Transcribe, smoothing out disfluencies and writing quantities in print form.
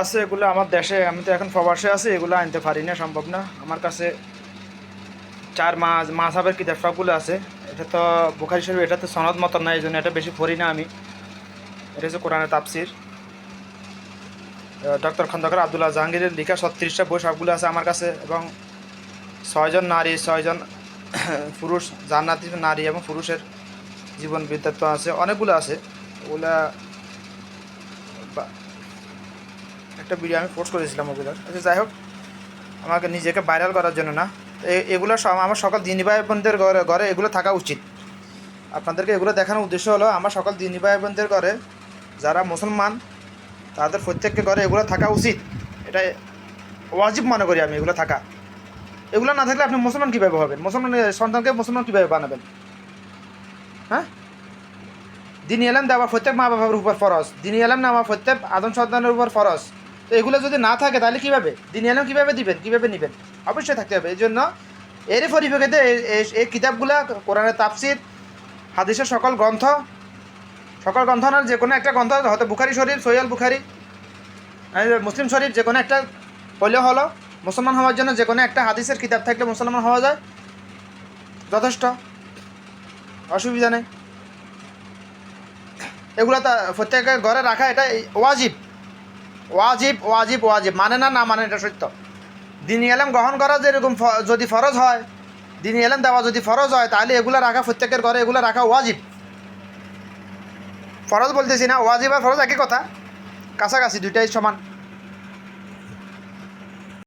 আছে এগুলো আমার দেশে, আমি তো এখন প্রবাসে আছি, এগুলো আনতে পারি না, সম্ভব না আমার কাছে। চার মাযহাবের কিতাব সবগুলো আছে। এটা তো বুখারী শরীফ, এটা তো সনদ মতন না, এই জন্য এটা বেশি পড়ি না আমি। এটা হচ্ছে কোরআনের তাফসির, ডক্টর খন্দকার আব্দুল্লাহ জাহাঙ্গীরের লেখা 36টা বই সবগুলো আছে আমার কাছে। এবং 6জন নারী 6জন পুরুষ, জান্নাতি নারী এবং পুরুষের জীবন বৃত্তান্ত আছে, অনেকগুলো আছে। ওগুলা একটা ভিডিও আমি পোস্ট করেছিলাম ওগুলোর। আচ্ছা যাই হোক, আমাকে নিজেকে ভাইরাল করার জন্য না, এগুলো আমার সকল দিনী ভাই বোনদের ঘরে ঘরে এগুলো থাকা উচিত। আপনাদেরকে এগুলো দেখানোর উদ্দেশ্য হলো আমার সকল দিনী ভাই বোনদের ঘরে, যারা মুসলমান তাদের প্রত্যেককে ঘরে এগুলো থাকা উচিত। এটা ওয়াজিব মনে করি আমি এগুলো থাকা। এগুলো না থাকলে আপনি মুসলমান কীভাবে হবেন? সন্তানকে মুসলমান কীভাবে বানাবেন? হ্যাঁ, দিনী এলেম দেওয়া প্রত্যেক মা বাবার উপর ফরজ, দিনী এলেম নেওয়া প্রত্যেক আদম সন্তানের উপর ফরজ। তো এগুলো যদি না থাকে তাহলে কীভাবে দিনী এলেম কীভাবে দিবেন, কীভাবে নেবেন? অবশ্যই থাকতে হবে। এই জন্য এরই পরিপ্রেক্ষিতে এই কিতাবগুলা, কোরআনের তাফসির, হাদিসের সকল গ্রন্থ না, যে কোনো একটা গ্রন্থ, হয়তো বুখারী শরীফ, সহিহ বুখারী, মুসলিম শরীফ, যে কোনো একটা হলেও হলো। মুসলমান হওয়ার জন্য যে কোনো একটা হাদিসের কিতাব থাকলে মুসলমান হওয়া যায়, যথেষ্ট, অসুবিধা নেই। এগুলো তা প্রত্যেকের ঘরে রাখা এটা ওয়াজিব ওয়াজিব ওয়াজিব ওয়াজিব, মানে না মানে এটা সত্য। দিনী এলেম গ্রহণ করা যেরকম যদি ফরজ হয়, দিনী এলেম দেওয়া যদি ফরজ হয়, তাহলে এগুলো রাখা প্রত্যেকের ঘরে, এগুলো রাখা ওয়াজিব। ফরজ বলতেছি না, ওয়াজিব আর ফরজ একই কথা, কাছাকাছি, দুইটাই সমান।